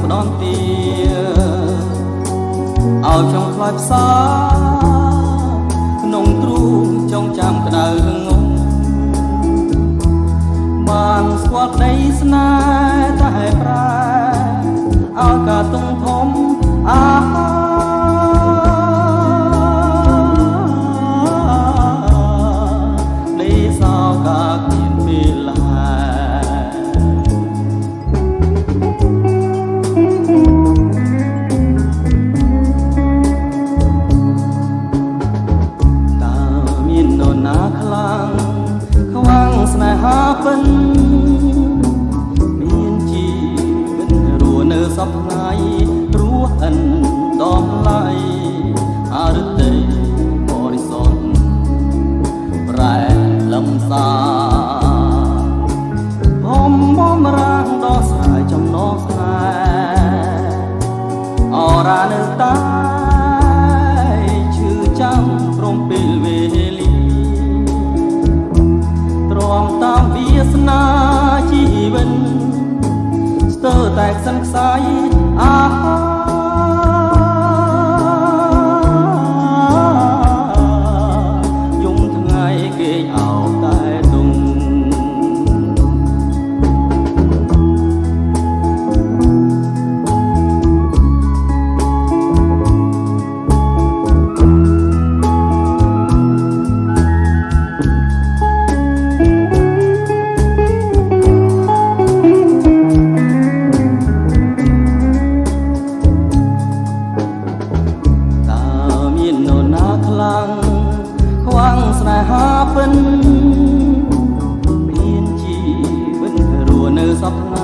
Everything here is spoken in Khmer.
ផ្ដន់ទាឲ្យខ្ញុំខ្លាចផ្សាក្នុងទ្រូងចងចាំក្តៅងងបានស្គាល់ក្តីស្នេហ៍តែប្រែឲ្យកាទុំធំនេះសោកាគ្មានពេលឡាស្នេហាពិនមានជីវិតរស់នៅសពថ្ងៃរស់អិនដំឡៃអរទេបរិសុទ្ធប្រែលំសាបំរាងដោះស្រាយចំណងស្នេហ៍អរានៅតែឈឺចាំព្រមពេលវេលាទ្រាំតាមវាសនាជីវិតស្ទើរតែខ្សឹងខ្សែយំថ្ងៃគេអោបតែទុំខ្វាំងស្នេហាពិនមានជីវិតរស់នៅសពថ្ងៃ